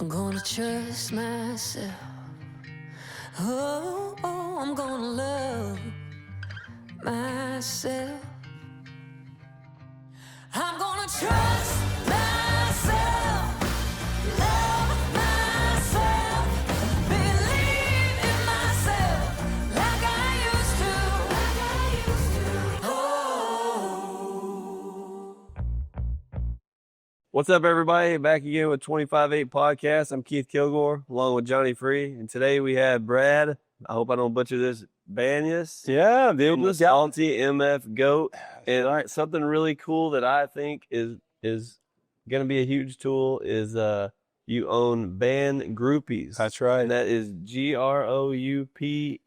I'm gonna trust myself. Oh, I'm gonna love myself. I'm gonna trust myself, love myself, believe in myself like I used to. Oh. What's up, everybody? Back again with 25-8 Podcast. I'm Keith Kilgore, along with Johnny Free. And today we have Brad, I hope I don't butcher this, Banyas. Yeah, dude. The Salty MF GOAT. And something really cool that I think is going to be a huge tool is you own Band Groupeez. That's right. And that is Groupeez.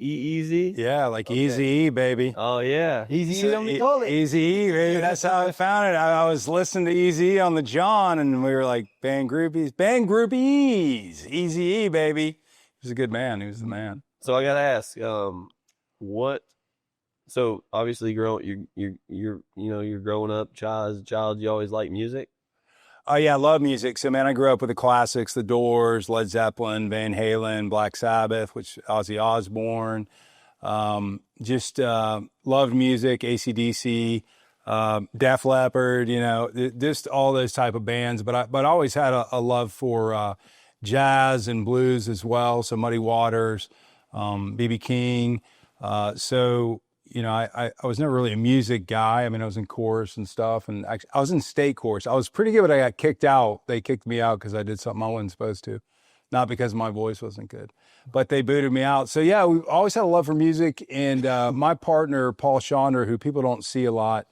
Yeah, like Easy-E, baby. Oh, yeah. Easy-E, Easy-E, baby. That's how I found it. I was listening to Easy-E on the John, and we were like, Band Groupeez. Band Groupeez. Easy-E, baby. He was a good man. He was the man. So I got to ask, so obviously you're growing up, child, you always like music? Oh, yeah, I love music. So, man, I grew up with the classics, The Doors, Led Zeppelin, Van Halen, Black Sabbath, which Ozzy Osbourne. Just loved music, AC/DC, Def Leppard, just all those type of bands. But I always had a love for jazz and blues as well. So Muddy Waters, B.B. King. I was never really a music guy. I mean, I was in chorus and stuff, and I was in state chorus. I was pretty good, but I got kicked out. They kicked me out because I did something I wasn't supposed to, not because my voice wasn't good, but they booted me out. So yeah, we always had a love for music, and my partner, Paul Chandra, who people don't see a lot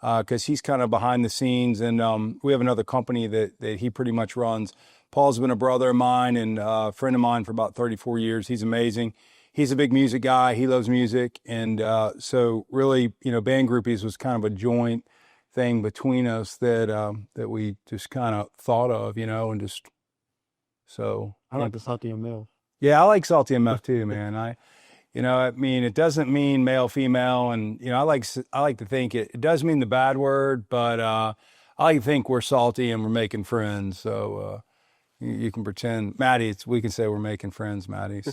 because he's kind of behind the scenes, and we have another company that he pretty much runs. Paul's been a brother of mine and a friend of mine for about 34 years. He's amazing. He's a big music guy. He loves music. And so really, Band Groupeez was kind of a joint thing between us that we just kind of thought of, and just so. I like the Salty MF. Yeah, I like Salty MF too, man. It doesn't mean male, female. And, I like to think it does mean the bad word, but I like to think we're salty and we're making friends. So, you can pretend, Maddie, we can say we're making friends, Maddie. So,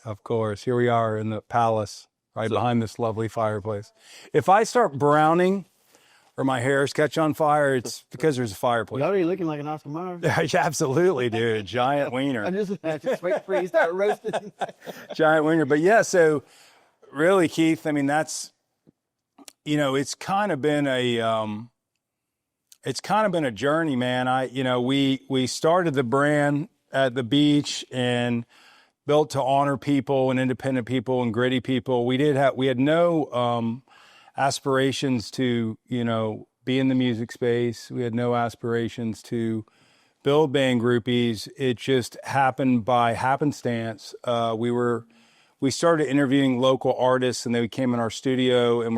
of course. Here we are in the palace, behind this lovely fireplace. If I start browning or my hairs catch on fire, it's because there's a fireplace. You're already looking like an Oscar Mayer. Yeah, absolutely, dude. Giant wiener. I'm just wait for you to start roasting. Giant wiener. But yeah, so really, Keith, I mean, that's, it's kind of been a journey, man. We started the brand at the beach and built to honor people and independent people and gritty people. We had no aspirations to, be in the music space. We had no aspirations to build Band Groupeez. It just happened by happenstance. We started interviewing local artists, and they came in our studio, and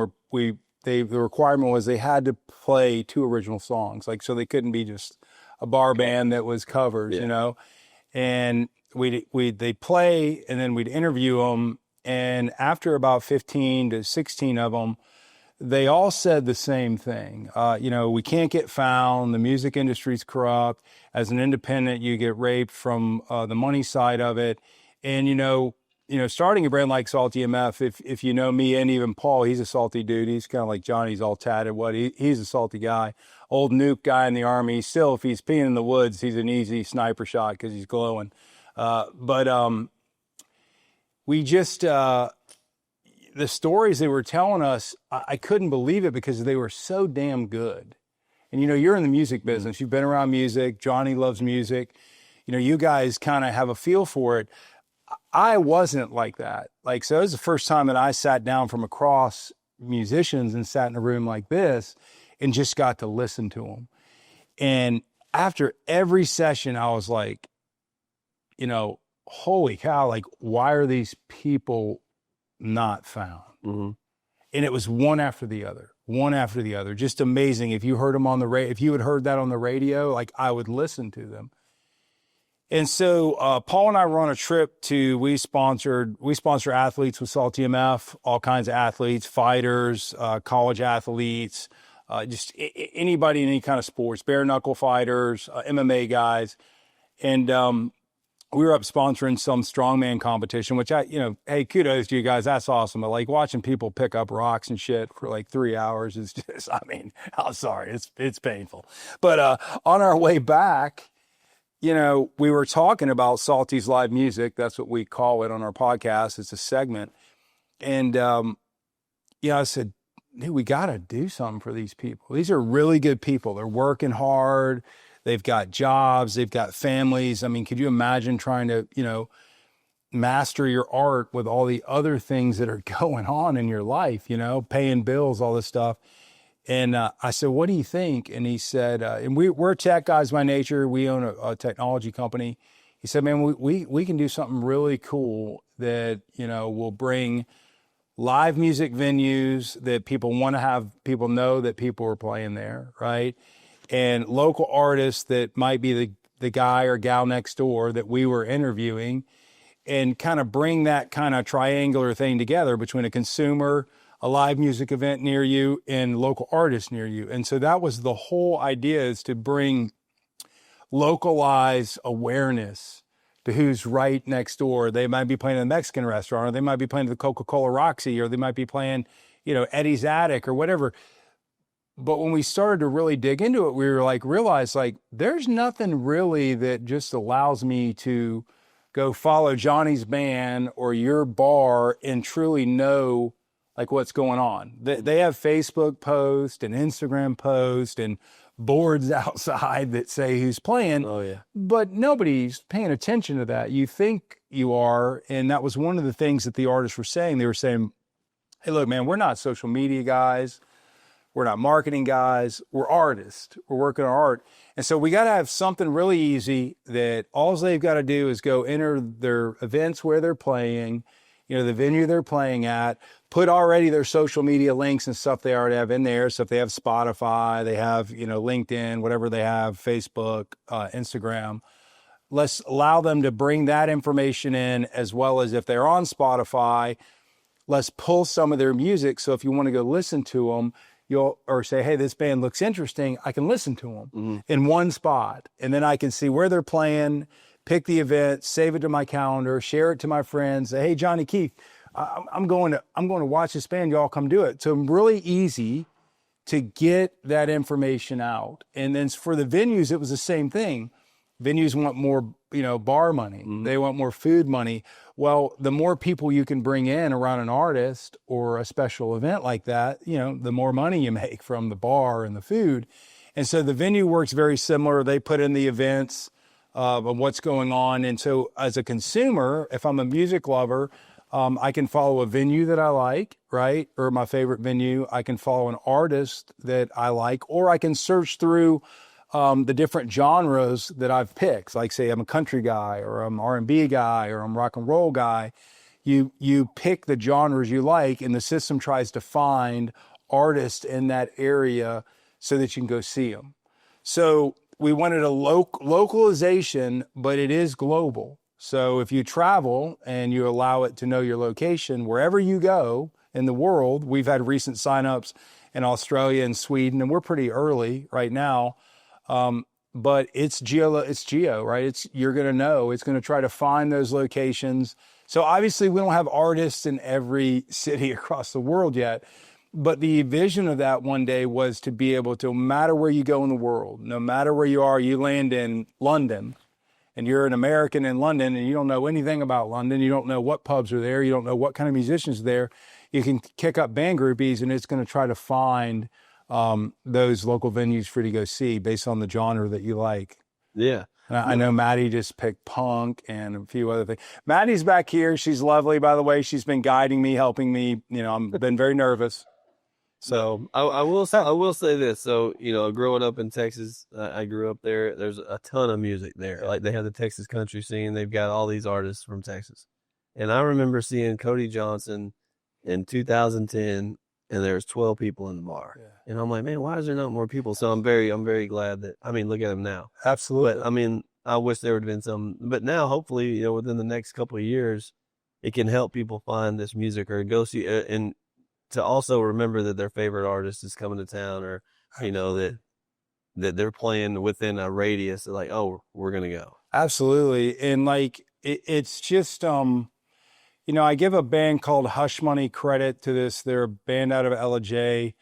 the requirement was they had to play 2 original songs. So they couldn't be just a bar band that was covers, and they'd play, and then we'd interview them. And after about 15 to 16 of them, they all said the same thing. We can't get found. The music industry's corrupt. As an independent, you get raped from the money side of it. And, starting a brand like Salty MF, if you know me and even Paul, he's a salty dude. He's kind of like Johnny's all tatted. He's a salty guy. Old nuke guy in the Army. Still, if he's peeing in the woods, he's an easy sniper shot because he's glowing. We just, the stories they were telling us, I couldn't believe it because they were so damn good. And, you're in the music business. You've been around music. Johnny loves music. You guys kind of have a feel for it. I wasn't like that. So it was the first time that I sat down from across musicians and sat in a room like this and just got to listen to them. And after every session, I was like, holy cow, why are these people not found? Mm-hmm. And it was one after the other, just amazing. If you heard them on the radio, if you had heard that on the radio, I would listen to them. And so Paul and I were on a trip we sponsor athletes with Salty MF, all kinds of athletes, fighters, college athletes, just anybody in any kind of sports, bare knuckle fighters, MMA guys. And we were up sponsoring some strongman competition, which hey, kudos to you guys. That's awesome. But like watching people pick up rocks and shit for like 3 hours is just, I mean, I'm sorry. It's painful. But on our way back, we were talking about Salty's live music. That's what we call it on our podcast. It's a segment. And, I said, dude, we got to do something for these people. These are really good people. They're working hard. They've got jobs. They've got families. I mean, could you imagine trying to, master your art with all the other things that are going on in your life, paying bills, all this stuff. And I said, what do you think? And he said, and we're tech guys by nature. We own a technology company. He said, man, we can do something really cool that, will bring live music venues that people want to have people know that people are playing there, right? And local artists that might be the guy or gal next door that we were interviewing, and kind of bring that kind of triangular thing together between a consumer, a live music event near you, and local artists near you. And so that was the whole idea, is to bring localized awareness to who's right next door. They might be playing at a Mexican restaurant, or they might be playing at the Coca-Cola Roxy, or they might be playing, Eddie's Attic or whatever. But when we started to really dig into it, we were realized there's nothing really that just allows me to go follow Johnny's band or your bar and truly know what's going on. They have Facebook posts and Instagram posts and boards outside that say who's playing. Oh yeah. But nobody's paying attention to that. You think you are. And that was one of the things that the artists were saying. They were saying, hey, look, man, we're not social media guys. We're not marketing guys. We're artists. We're working on art. And so we got to have something really easy that all they've got to do is go enter their events where they're playing, the venue they're playing at, put already their social media links and stuff they already have in there. So if they have Spotify, they have, LinkedIn, whatever they have, Facebook, Instagram, let's allow them to bring that information in, as well as if they're on Spotify, let's pull some of their music. So if you want to go listen to them, or say, hey, this band looks interesting, I can listen to them in one spot. And then I can see where they're playing, pick the event, save it to my calendar, share it to my friends, say, hey, Johnny, Keith, I'm going to watch this band, y'all come do it. So really easy to get that information out. And then for the venues, it was the same thing. Venues want more, bar money. They want more food money. Well, the more people you can bring in around an artist or a special event like that, the more money you make from the bar and the food. And so the venue works very similar. They put in the events of what's going on. And so as a consumer, if I'm a music lover, I can follow a venue that I like, right? Or my favorite venue. I can follow an artist that I like, or I can search through the different genres that I've picked. Like say I'm a country guy, or I'm R&B guy, or I'm rock and roll guy. You pick the genres you like, and the system tries to find artists in that area so that you can go see them. So we wanted a localization, but it is global. So if you travel and you allow it to know your location, wherever you go in the world, we've had recent signups in Australia and Sweden, and we're pretty early right now. But it's geo, right? You're going to know, it's going to try to find those locations. So obviously we don't have artists in every city across the world yet, but the vision of that one day was to be able to, no matter where you go in the world, no matter where you are, you land in London and you're an American in London and you don't know anything about London. You don't know what pubs are there. You don't know what kind of musicians are there. You can kick up Band Groupeez and it's going to try to find those local venues for you to go see based on the genre that you like. Yeah. And I know Maddie just picked punk and a few other things. Maddie's back here. She's lovely, by the way. She's been guiding me, helping me. I've been very nervous. So I will say this. So, growing up in Texas, I grew up there. There's a ton of music there. Like they have the Texas country scene. They've got all these artists from Texas. And I remember seeing Cody Johnson in 2010, and there's 12 people in the bar. Yeah. And I'm like, man, why is there not more people? So I'm very glad that, look at them now. Absolutely. But I wish there would have been some, but now hopefully, within the next couple of years, it can help people find this music or go see, and to also remember that their favorite artist is coming to town, or, that they're playing within a radius of like, oh, we're going to go. Absolutely. And like, it's just, I give a band called Hush Money credit to this. They're a band out of LJ.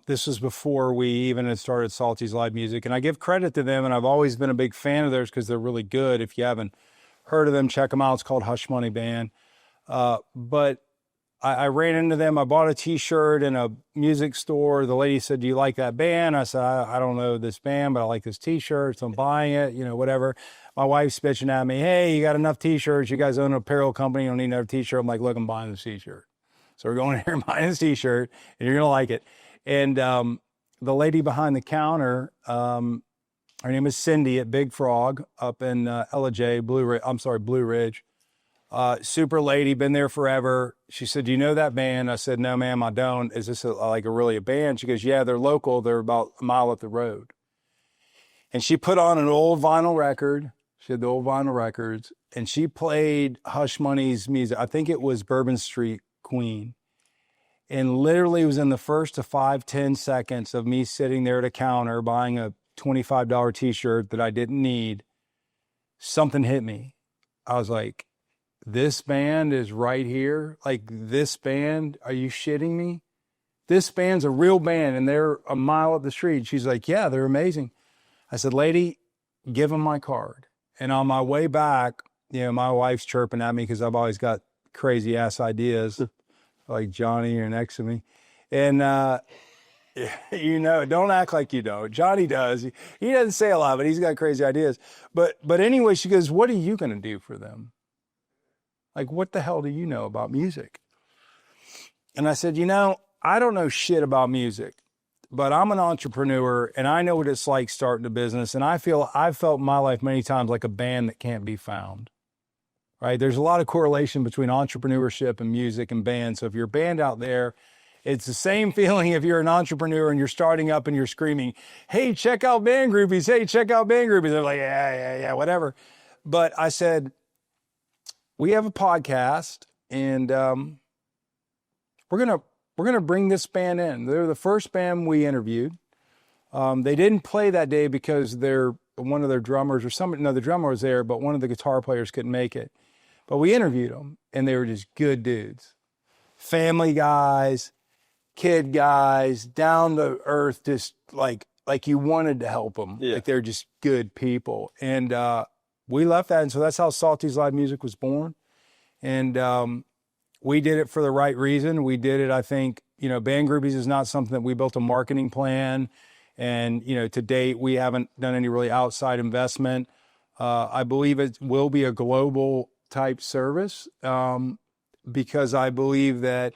This was before we even had started Salty's Live Music. And I give credit to them. And I've always been a big fan of theirs because they're really good. If you haven't heard of them, check them out. It's called Hush Money Band. But I ran into them. I bought a t-shirt in a music store. The lady said, do you like that band? I said, I don't know this band, but I like this t-shirt. So I'm buying it, whatever. My wife's bitching at me. Hey, you got enough t-shirts. You guys own an apparel company. You don't need another t-shirt. I'm like, look, I'm buying this t-shirt. So we're going in here and buying this t-shirt and you're going to like it. And, the lady behind the counter, her name is Cindy at Big Frog up in, LJ, Blue Ridge. Super lady, been there forever. She said, do you know that band? I said, no, ma'am, I don't. Is this really a band? She goes, yeah, they're local. They're about a mile up the road. And she put on an old vinyl record. She had the old vinyl records and she played Hush Money's music. I think it was Bourbon Street Queen. And literally it was in the first 5-10 seconds of me sitting there at a counter buying a $25 t-shirt that I didn't need. Something hit me. I was like, this band is right here. Like this band, are you shitting me? This band's a real band and they're a mile up the street. She's like, yeah, they're amazing. I said, lady, give them my card. And on my way back, my wife's chirping at me because I've always got crazy ass ideas like Johnny or next to me. And, don't act like you don't. Johnny does. He doesn't say a lot, but he's got crazy ideas. But anyway, she goes, what are you going to do for them? Like, what the hell do you know about music? And I said, I don't know shit about music, but I'm an entrepreneur and I know what it's like starting a business. And I've felt in my life many times like a band that can't be found, right? There's a lot of correlation between entrepreneurship and music and bands. So if you're a band out there, it's the same feeling if you're an entrepreneur and you're starting up and you're screaming, hey, check out Band Groupeez. Hey, check out Band Groupeez. They're like, yeah, whatever. But I said, we have a podcast and we're gonna bring this band in. They're the first band we interviewed. They didn't play that day because one of their drummers the drummer was there, but one of the guitar players couldn't make it. But we interviewed them and they were just good dudes. Family guys, kid guys, down to earth, just like you wanted to help them. Yeah. Like they're just good people. And we left that. And so that's how Salty's Live Music was born. And we did it for the right reason. We did it, I think, Band Groupeez is not something that we built a marketing plan. And, to date, we haven't done any really outside investment. I believe it will be a global type service because I believe that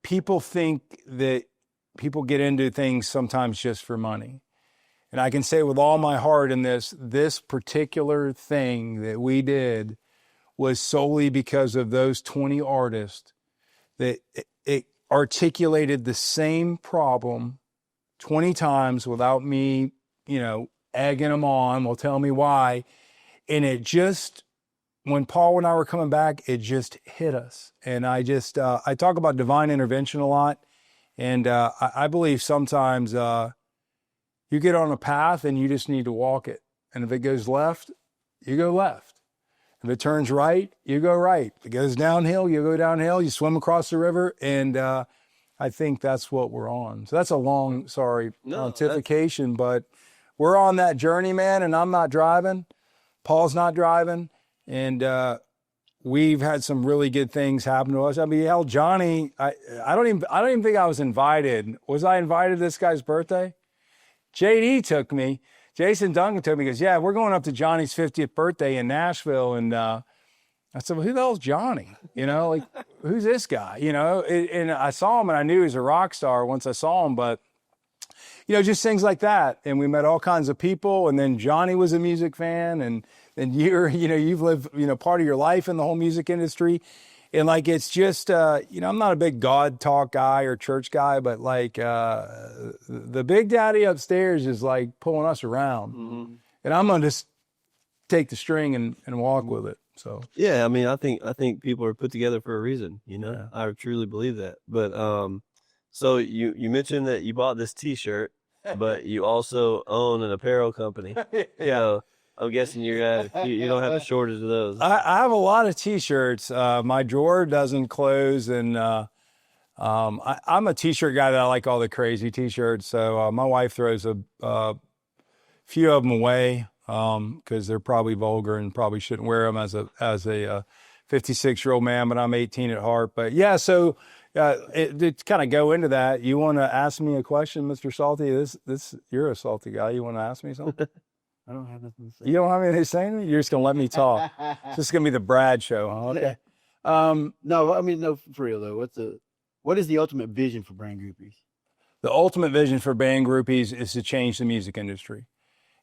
people think that people get into things sometimes just for money. And I can say with all my heart in this particular thing that we did was solely because of those 20 artists that it articulated the same problem 20 times without me, egging them on. Well, tell me why. And it just, when Paul and I were coming back, it just hit us. And I talk about divine intervention a lot. And I believe sometimes you get on a path and you just need to walk it. And if it goes left, you go left. If it turns right, you go right. If it goes downhill, you go downhill. You swim across the river. And I think that's what we're on. So that's a long, pontification, but we're on that journey, man. And I'm not driving. Paul's not driving. And we've had some really good things happen to us. I mean, hell, Johnny, I don't even think I was invited. Was I invited to this guy's birthday? JD took me. Jason Duncan took me. He goes, yeah, we're going up to Johnny's 50th birthday in Nashville. And I said, well, who the hell's Johnny? Who's this guy? And I saw him and I knew he was a rock star once I saw him. But, just things like that. And we met all kinds of people. And then Johnny was a music fan. And you've lived, part of your life in the whole music industry. And it's just, I'm not a big God talk guy or church guy, but the big daddy upstairs is pulling us around. Mm-hmm. And I'm going to just take the string and walk with it. So, yeah, I mean, I think people are put together for a reason, Yeah. I truly believe that. But, so you mentioned that you bought this t-shirt, but you also own an apparel company. I'm guessing you don't have a shortage of those. I have a lot of T-shirts. My drawer doesn't close, and I'm a T-shirt guy that I like all the crazy T-shirts. So my wife throws a few of them away because they're probably vulgar and probably shouldn't wear them as a 56-year-old man. But I'm 18 at heart. But yeah, so to kind of go into that, you want to ask me a question, Mr. Salty? This you're a salty guy. You want to ask me something? I don't have nothing to say. You don't have anything to say to me? You're just gonna let me talk. It's just gonna be the Brad show, huh? Okay. No, I mean, no, for real though. What is the ultimate vision for Brand Groupeez? The ultimate vision for Band Groupeez is to change the music industry.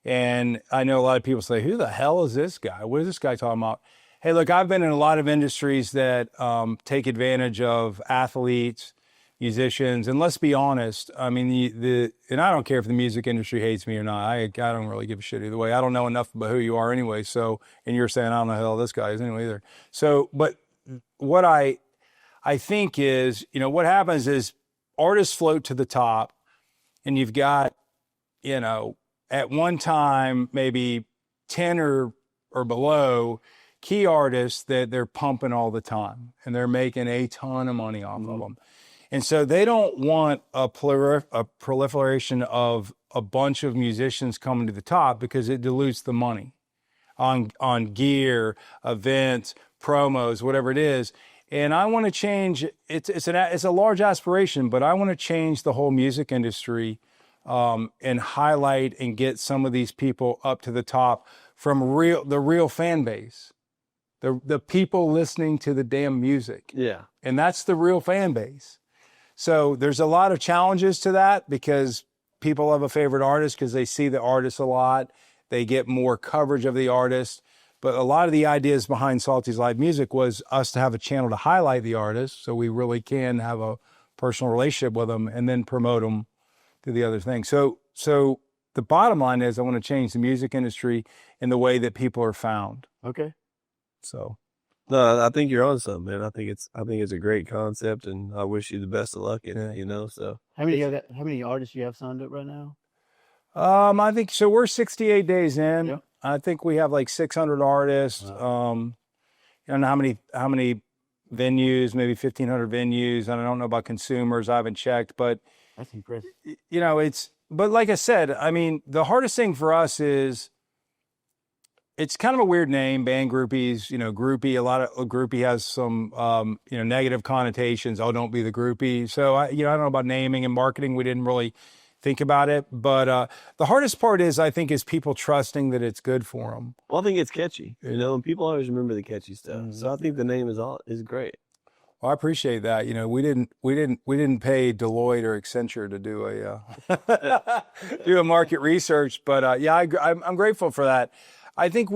And I know a lot of people say, who the hell is this guy? What is this guy talking about? Hey, look, I've been in a lot of industries that take advantage of athletes, musicians, and let's be honest. I mean, and I don't care if the music industry hates me or not. I don't really give a shit either way. I don't know enough about who you are anyway. So, and you're saying I don't know who the hell this guy is anyway either. So, but what I think is, what happens is artists float to the top, and you've got, at one time maybe 10 or below key artists that they're pumping all the time, and they're making a ton of money off of them. And so they don't want a proliferation of a bunch of musicians coming to the top because it dilutes the money on gear, events, promos, whatever it is. And I want to change. It's a large aspiration, but I want to change the whole music industry and highlight and get some of these people up to the top from the real fan base, the people listening to the damn music. Yeah, and that's the real fan base. So there's a lot of challenges to that because people have a favorite artist because they see the artist a lot. They get more coverage of the artist. But a lot of the ideas behind Salty's Live Music was us to have a channel to highlight the artist so we really can have a personal relationship with them and then promote them to the other things. So the bottom line is I want to change the music industry in the way that people are found. Okay. So. No, I think you're on something, man. I think it's a great concept, and I wish you the best of luck in it. So how many artists you have signed up right now? I think so. We're 68 days in. Yep. I think we have like 600 artists. Wow. I don't know how many venues, maybe 1,500 venues. And I don't know about consumers. I haven't checked, but that's impressive. But like I said, I mean, the hardest thing for us is. It's kind of a weird name, Band Groupeez, groupie. A lot of groupie has some, negative connotations. Oh, don't be the groupie. So I don't know about naming and marketing. We didn't really think about it. But the hardest part is people trusting that it's good for them. Well, I think it's catchy, and people always remember the catchy stuff. Mm-hmm. So I think the name is great. Well, I appreciate that. We didn't pay Deloitte or Accenture to do a market research. But I'm grateful for that. I think,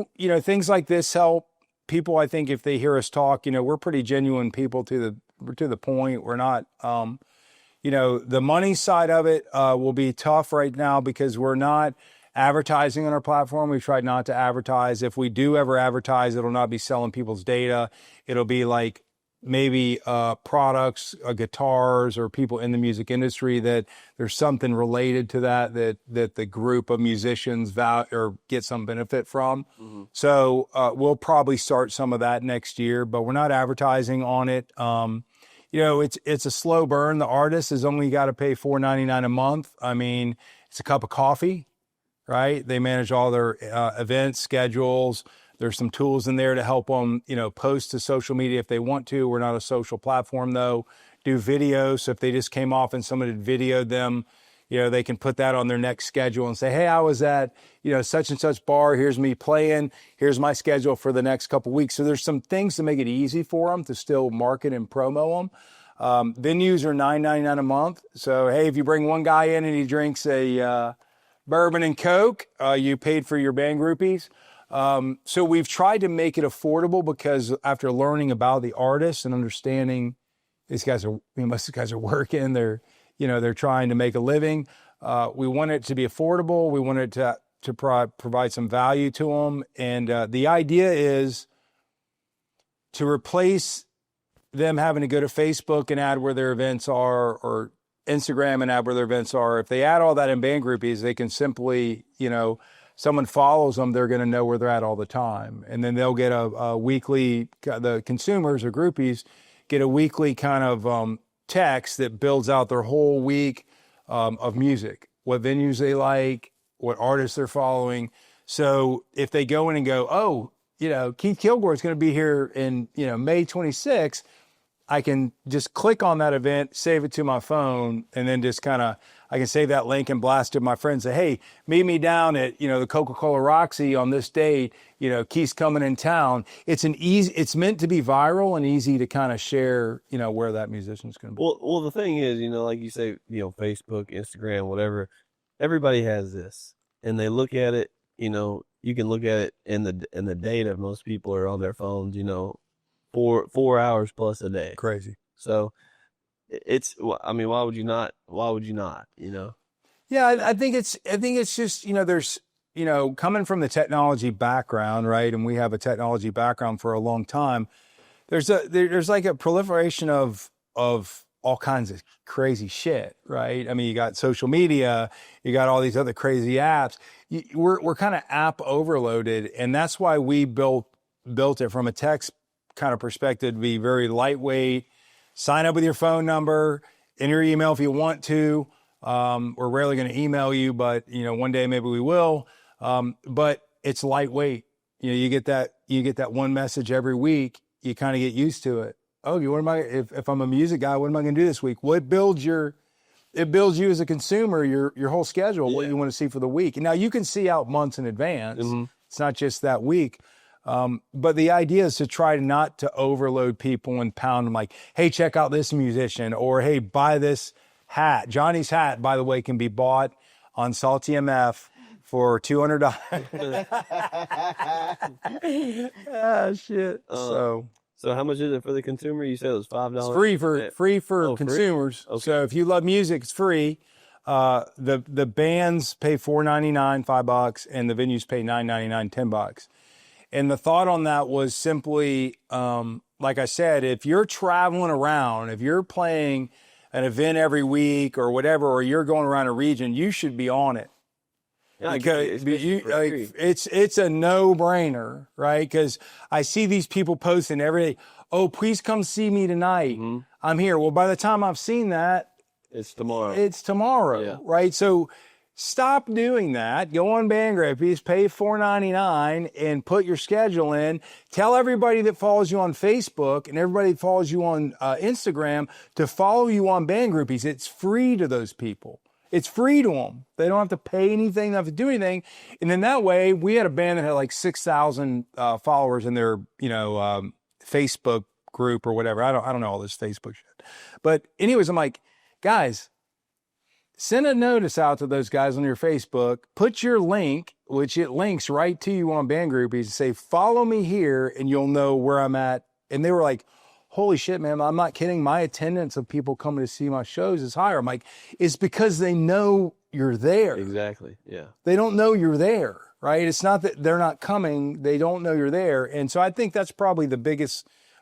things like this help people. I think if they hear us talk, we're pretty genuine people to the point. We're not, the money side of it will be tough right now because we're not advertising on our platform. We tried not to advertise. If we do ever advertise, it'll not be selling people's data. It'll be like maybe products, guitars, or people in the music industry that there's something related to that the group of musicians value or get some benefit from. Mm-hmm. So we'll probably start some of that next year, but we're not advertising on it. It's a slow burn. The artist has only got to pay $4.99 a month. I mean, it's a cup of coffee, right? They manage all their events, schedules. There's some tools in there to help them, post to social media if they want to. We're not a social platform, though. Do videos. So if they just came off and someone had videoed them, they can put that on their next schedule and say, hey, I was at, such and such bar. Here's me playing. Here's my schedule for the next couple of weeks. So there's some things to make it easy for them to still market and promo them. Venues are $9.99 a month. So, hey, if you bring one guy in and he drinks a bourbon and Coke, you paid for your Band Groupeez. So we've tried to make it affordable because after learning about the artists and understanding most of these guys are working, they're trying to make a living. We want it to be affordable. We want it to provide some value to them. And the idea is to replace them having to go to Facebook and add where their events are or Instagram and add where their events are. If they add all that in Band Groupeez, they can simply, someone follows them, they're going to know where they're at all the time. And then they'll get a weekly, the consumers or groupies get a weekly kind of text that builds out their whole week of music, what venues they like, what artists they're following. So if they go in and go, oh, Keith Kilgore is going to be here in, May 26th, I can just click on that event, save it to my phone, and then just I can save that link and blast it to my friends. Say, hey, meet me down at, the Coca-Cola Roxy on this date. Keith's coming in town. It's meant to be viral and easy to kind of share, where that musician's going to be. Well, the thing is, like you say, Facebook, Instagram, whatever, everybody has this, and they look at it. You can look at it in the data. Most people are on their phones. 4 hours plus a day. Crazy. So why would you not? Yeah, I think it's just, there's, coming from the technology background, right? And we have a technology background for a long time. There's like a proliferation of all kinds of crazy shit, right? I mean, you got social media, you got all these other crazy apps. We're kind of app overloaded, and that's why we built it from a text kind of perspective to be very lightweight. Sign up with your phone number, enter your email if you want to. We're rarely going to email you, but one day maybe we will. But it's lightweight. You get that one message every week. You kind of get used to it. Oh, if I'm a music guy, what am I going to do this week? Well, it builds you as a consumer, your whole schedule, what you want to see for the week. And now you can see out months in advance. Mm-hmm. It's not just that week. But the idea is to try not to overload people and pound them like, hey, check out this musician, or hey, buy this hat. Johnny's hat, by the way, can be bought on Salty MF for $200. Ah, shit. So how much is it for the consumer? You said it was $5. It's free for consumers. Okay. So if you love music, it's free. The bands pay $4.99, $5, and the venues pay $9.99, $10. And the thought on that was simply, like I said, if you're traveling around, if you're playing an event every week or whatever, or you're going around a region, you should be on it. Yeah, because it's a no-brainer, right? Because I see these people posting every day, oh, please come see me tonight. Mm-hmm. I'm here. Well, by the time I've seen that, it's tomorrow. Yeah. Right? So stop doing that. Go on Band Groupeez, pay $4.99, and put your schedule in. Tell everybody that follows you on Facebook and everybody that follows you on Instagram to follow you on Band Groupeez. It's free to those people. It's free to them. They don't have to pay anything. They don't have to do anything. And then that way, we had a band that had like 6,000 followers in their, Facebook group or whatever. I don't know all this Facebook shit. But anyways, I'm like, guys, send a notice out to those guys on your Facebook. Put your link, which it links right to you on Band Groupeez, say, follow me here, and you'll know where I'm at. And they were like, holy shit, man, I'm not kidding. My attendance of people coming to see my shows is higher. I'm like, it's because they know you're there. Exactly, yeah. They don't know you're there, right? It's not that they're not coming. They don't know you're there. And so I think that's probably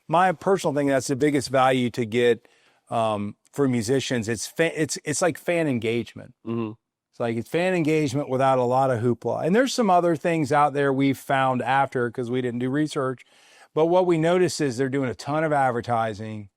my personal thing, that's the biggest value to get for musicians. It's like fan engagement. Mm-hmm. It's fan engagement without a lot of hoopla. And there's some other things out there we've found after, because we didn't do research. But what we notice is they're doing a ton of advertising.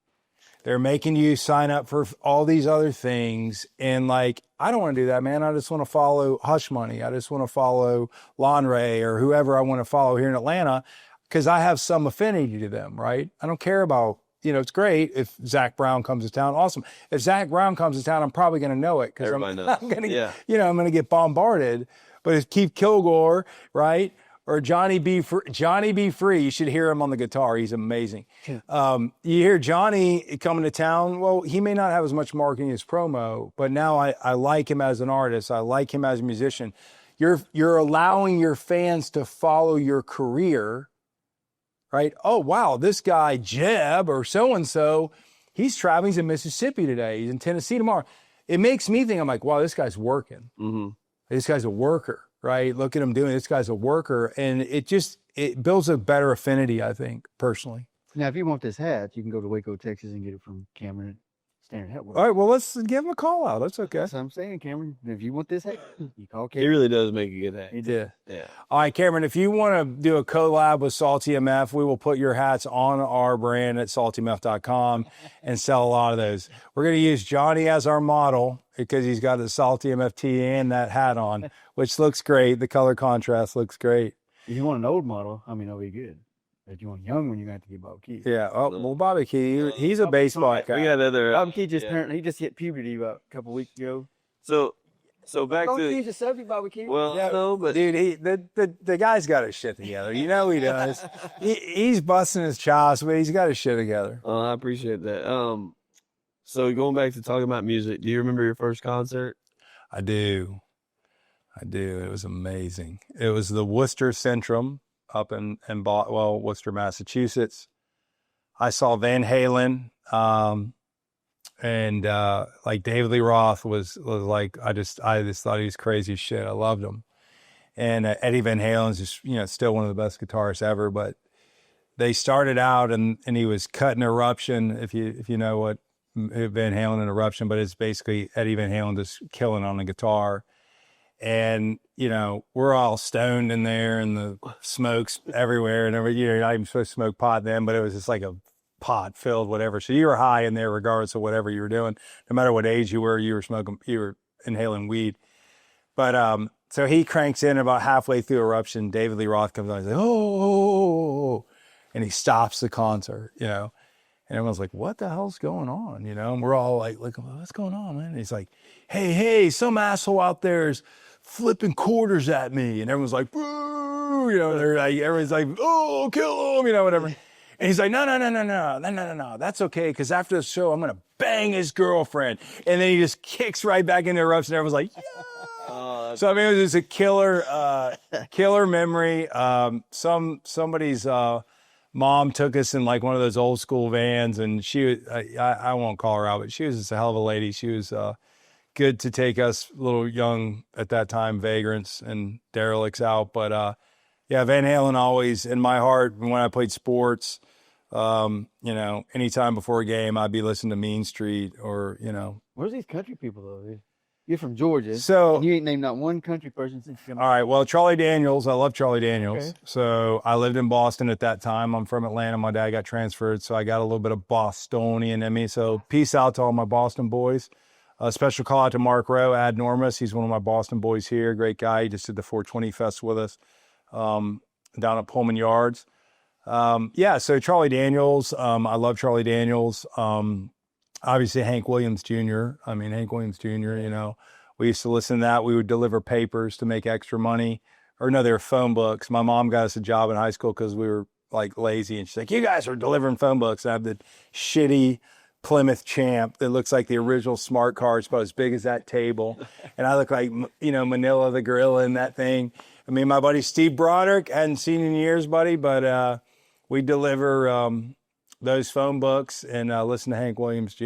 They're making you sign up for all these other things. And I don't want to do that, man. I just want to follow Hush Money. I just want to follow Lon Ray or whoever I want to follow here in Atlanta, because I have some affinity to them, right? I don't care about, it's great if Zach Brown comes to town. Awesome. If Zach Brown comes to town, I'm probably going to know it, because I'm going to get bombarded. But if Keith Kilgore, right? Or Johnny B. Free, you should hear him on the guitar. He's amazing. Yeah. You hear Johnny coming to town. Well, he may not have as much marketing as promo, but now I like him as an artist. I like him as a musician. You're allowing your fans to follow your career, right? Oh, wow, this guy Jeb or so-and-so, he's traveling. He's in Mississippi today. He's in Tennessee tomorrow. It makes me think, I'm like, wow, this guy's working. Mm-hmm. This guy's a worker. Right? Look at him doing it. This guy's a worker. And it builds a better affinity, I think, personally. Now, if you want this hat, you can go to Waco, Texas and get it from Cameron Standard hat. All right, well, let's give him a call out. That's okay. That's what I'm saying, Cameron. If you want this hat, you call He Cameron. really does make a good hat. Yeah. Yeah. All right, Cameron, if you want to do a collab with Salty MF, we will put your hats on our brand at saltymf.com and sell a lot of those. We're going to use Johnny as our model because he's got the Salty MF tee and that hat on, which looks great. The color contrast looks great. If you want an old model, that'll be good. If you want a young one, you're going to have to get Bob Keith. Yeah. Oh, well, Bobby Key, he's a baseball guy. We got other. Bob Keith just yeah. he just hit puberty about a couple weeks ago. So back Don't to use the subject, Bobby Keith. well, Yeah, no, but dude, the guy's got his shit together. You know he does. He's busting his chops, but he's got his shit together. I appreciate that. So going back to talking about music, do you remember your first concert? I do. It was amazing. It was the Worcester Centrum up in Worcester, Massachusetts. I saw Van Halen, and like David Lee Roth was like, I just thought he was crazy as shit. I loved him. And Eddie Van Halen's just, still one of the best guitarists ever, but they started out and he was cutting Eruption, if you know what Van Halen and Eruption, but it's basically Eddie Van Halen just killing on the guitar. And, we're all stoned in there and the smoke's everywhere and you're not even supposed to smoke pot then, but it was just like a pot filled, whatever. So you were high in there regardless of whatever you were doing. No matter what age you were inhaling weed. But, so he cranks in about halfway through Eruption. David Lee Roth comes on. He's like, oh, and he stops the concert, and everyone's like, what the hell's going on? And we're all like, what's going on, man? And he's like, hey, some asshole out there is flipping quarters at me. And everyone's like, boo, they're like, everyone's like, oh, kill him, whatever. And he's like, no, that's okay. Cause after the show, I'm going to bang his girlfriend. And then he just kicks right back into Eruption. Everyone's like, yeah. So, it was just a killer memory. Somebody's, mom took us in like one of those old school vans, and I won't call her out, but she was just a hell of a lady. She was good to take us little young at that time vagrants and derelicts out. But yeah, Van Halen always in my heart. When I played sports, anytime before a game, I'd be listening to Mean Street or Where's these country people though? You're from Georgia, So and you ain't named not one country person since you come. all right, well, Charlie Daniels, I love Charlie Daniels. Okay. So I lived in Boston at that time. I'm from Atlanta. My dad got transferred, so I got a little bit of Bostonian in me. So peace out to all my Boston boys. A special call out to Mark Rowe, Ad Normus. He's one of my Boston boys here. Great guy. He just did the 420 Fest with us down at Pullman Yards. So Charlie Daniels, I love Charlie Daniels. Obviously Hank Williams Jr. We used to listen to that. We would deliver papers to make extra money. Or no, they were phone books. My mom got us a job in high school because we were like lazy. And she's like, you guys are delivering phone books. And I have the shitty Plymouth Champ that looks like the original smart car. It's about as big as that table. And I look like, Manila the gorilla in that thing. My buddy Steve Broderick, hadn't seen in years, buddy, but we deliver those phone books and listen to Hank Williams Jr.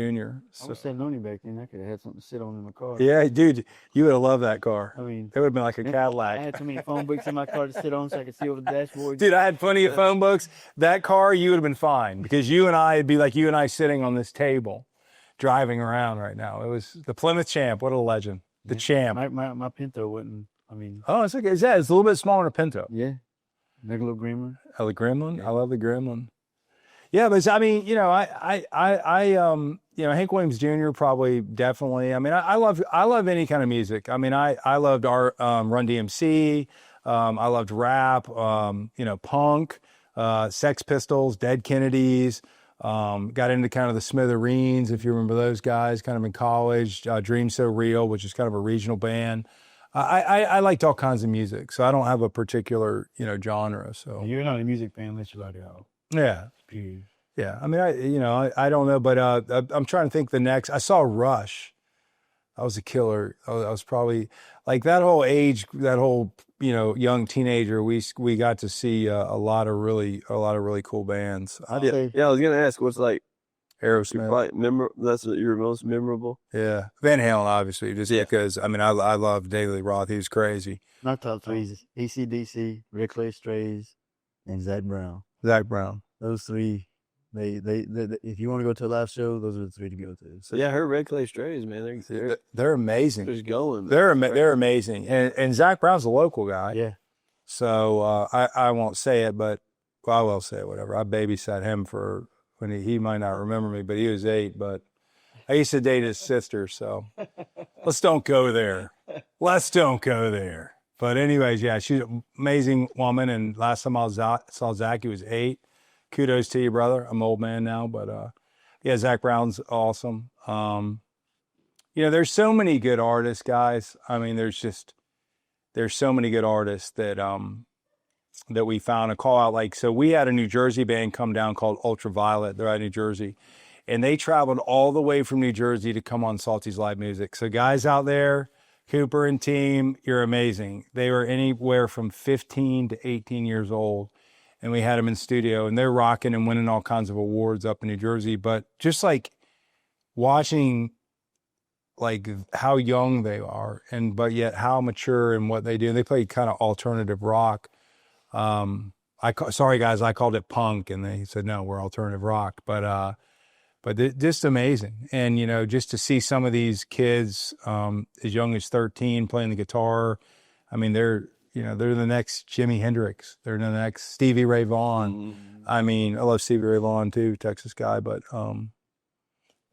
I was sitting on you back then. I could have had something to sit on in my car. Yeah, dude, you would have loved that car. I mean, It would have been like a I Cadillac. had so many phone books in my car to sit on so I could see over the dashboard. Dude, I had plenty of phone books. That car, you would have been fine because you and I, it'd be like you and I sitting on this table driving around right now. It was the Plymouth Champ. What a legend. The Champ. My Pinto wouldn't. Oh, it's okay. It's a little bit smaller than a Pinto. Yeah, like a little Gremlin. Oh, the Gremlin? Yeah. I love the Gremlin. Yeah, but Hank Williams Jr. probably definitely. I love any kind of music. I loved our Run DMC. I loved rap. Punk, Sex Pistols, Dead Kennedys. Got into kind of the Smithereens, if you remember those guys, kind of in college. Dream So Real, which is kind of a regional band. I liked all kinds of music, so I don't have a particular genre. So You're not a music fan unless you like it all. yeah. Period. Yeah, I don't know, but I'm trying to think the next. I saw Rush. I was a killer. I was probably like that whole age, that whole young teenager. We got to see a lot of really cool bands. I was gonna ask, what's like Aerosmith. that's your most memorable? Yeah, Van Halen, obviously, just Yeah. because I love David Lee Roth. He was crazy. My top three is AC/DC, Red Clay Strays, and Zach Brown. Zach Brown. Those three If you want to go to a live show, those are the three to go to. So yeah, I heard Red Clay Strays, man. They're amazing. Just going. They're amazing. And Zach Brown's a local guy. Yeah. So I won't say it, but well, I will say it, whatever. I babysat him for when he might not remember me, but he was 8. But I used to date his sister, so let's don't go there. Let's don't go there. But anyways, yeah, she's an amazing woman. And last time I saw Zach, he was 8. Kudos to you, brother. I'm an old man now, but yeah, Zach Brown's awesome. There's so many good artists, guys. I mean, there's so many good artists that we found a call out. Like, so we had a New Jersey band come down called Ultraviolet. They're out of New Jersey. And they traveled all the way from New Jersey to come on Salty's Live Music. So guys out there, Cooper and team, you're amazing. They were anywhere from 15 to 18 years old. And we had them in studio, and they're rocking and winning all kinds of awards up in New Jersey. But just like watching like how young they are, but yet how mature and what they do. They play kind of alternative rock. Sorry guys, I called it punk, and they said no, we're alternative rock. But just amazing. And just to see some of these kids as young as 13 playing the guitar. I mean, they're the next Jimi Hendrix. They're the next Stevie Ray Vaughan. Mm-hmm. I mean, I love Stevie Ray Vaughan too, Texas guy. But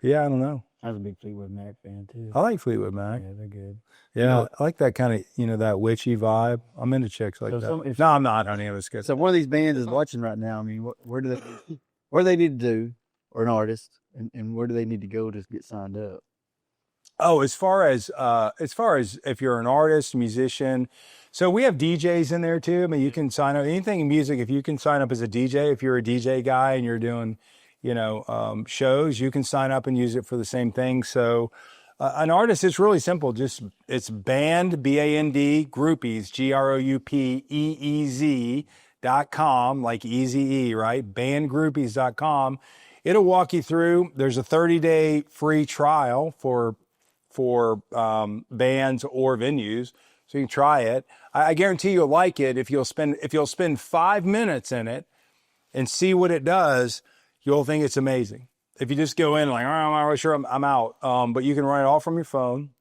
yeah, I don't know. I was a big Fleetwood Mac fan too. I like Fleetwood Mac. Yeah, they're good. Yeah, I like that kind of, that witchy vibe. I'm into chicks like that. No, I'm not, honey. It's good. So if one of these bands is watching right now, I mean, what do they need to do, or an artist, and where do they need to go to get signed up? Oh, as far as if you're an artist, musician, so we have DJs in there too. I mean, you can sign up anything in music. If you can sign up as a DJ, if you're a DJ guy and you're doing, shows, you can sign up and use it for the same thing. So an artist, it's really simple. It's Band, BAND, Groupeez, GROUPEEZ.com, like Easy E, right? Bandgroupeez.com. It'll walk you through. There's a 30-day free trial for bands or venues, so you can try it. I guarantee you'll like it if you'll spend 5 minutes in it and see what it does. You'll think it's amazing. If you just go in like, I'm not really sure, I'm out. But you can run it all from your phone.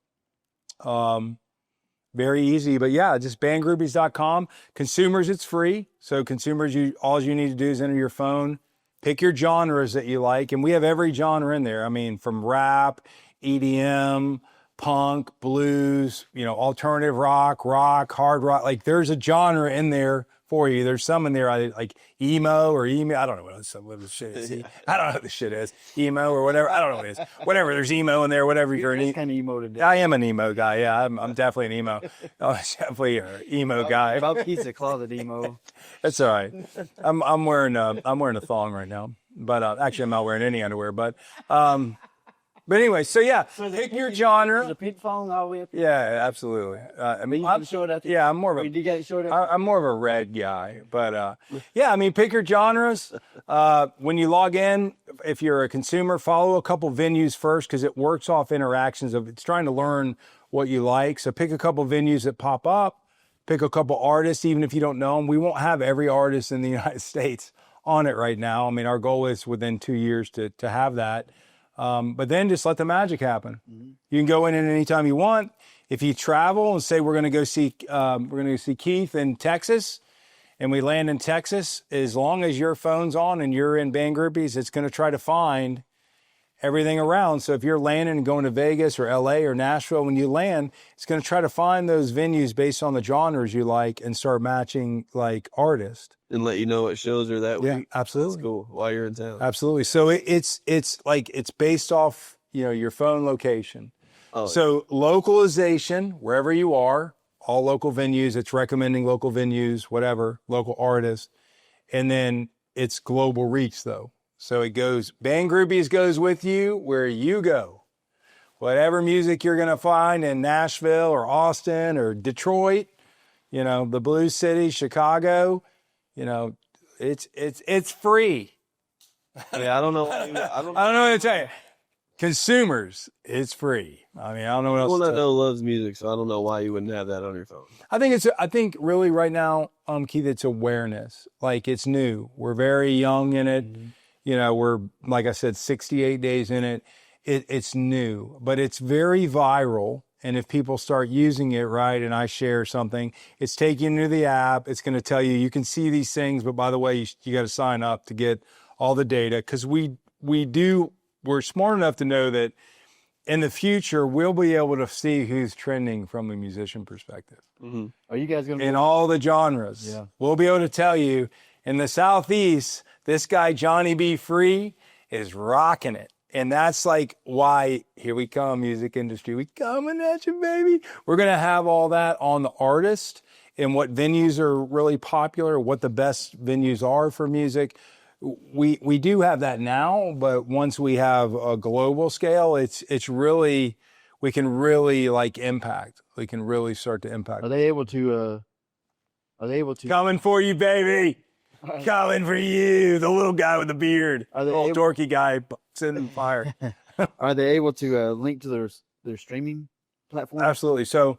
Very easy. But yeah, just bandgroupeez.com. Consumers, it's free. So consumers, all you need to do is enter your phone, pick your genres that you like, and we have every genre in there. I mean, from rap, EDM, punk, blues, alternative rock, hard rock. Like there's a genre in there for you. There's some in there like emo or emo. I don't know what the shit is. I don't know what the shit is. Emo or whatever. I don't know what it is. Whatever. There's emo in there. Whatever. You're an kind of emo today. I am an emo guy. Yeah, I'm definitely an emo. Oh, definitely an emo guy. Bob Keith's a closet emo. That's all right. I'm wearing a thong right now, but actually I'm not wearing any underwear. But anyway, so yeah, pick your genre. Is a pink phone all the way up? Yeah, absolutely. I'm short out there. Yeah, I'm more of a red guy, but yeah, I mean, pick your genres. When you log in, if you're a consumer, follow a couple venues first because it works off interactions of it's trying to learn what you like. So pick a couple venues that pop up. Pick a couple artists, even if you don't know them. We won't have every artist in the United States on it right now. I mean, our goal is within 2 years to have that. But then just let the magic happen. Mm-hmm. You can go in anytime you want. If you travel and say we're going to go see Keith in Texas, and we land in Texas, as long as your phone's on and you're in Band Groupeez, it's going to try to find everything around. So if you're landing and going to Vegas or LA or Nashville, when you land, it's going to try to find those venues based on the genres you like and start matching like artists. And let you know what shows are that week. Yeah, absolutely. That's cool. While you're in town. Absolutely. So it's based off, your phone location. Oh, so localization, wherever you are, all local venues, it's recommending local venues, whatever, local artists. And then it's global reach though. So it goes, Band Groupeez goes with you where you go. Whatever music you're going to find in Nashville or Austin or Detroit, the Blues City, Chicago, it's free. Yeah, I don't know. I don't know what to tell you. Consumers, it's free. I mean, I don't know what else to tell you. Well, loves music, so I don't know why you wouldn't have that on your phone. I think really right now, Keith, it's awareness. Like it's new. We're very young in it. Mm-hmm. We're, like I said, 68 days in it. It's new, but it's very viral. And if people start using it, right, and I share something, it's taking you to the app. It's going to tell you can see these things, but by the way, you got to sign up to get all the data, because we're smart enough to know that in the future we'll be able to see who's trending from a musician perspective. Mm-hmm. Are you guys going to In all the genres. Yeah. We'll be able to tell you in the Southeast, this guy Johnny B. Free is rocking it. And that's like why, here we come, music industry. We coming at you, baby. We're going to have all that on the artist and what venues are really popular, what the best venues are for music. We do have that now, but once we have a global scale, it's really, we can really like impact. We can really start to impact. Are they able to Coming for you, baby. Coming for you, the little guy with the beard. Are they Little able- dorky guy sitting in the fire. are they able to link to their streaming platform? Absolutely. So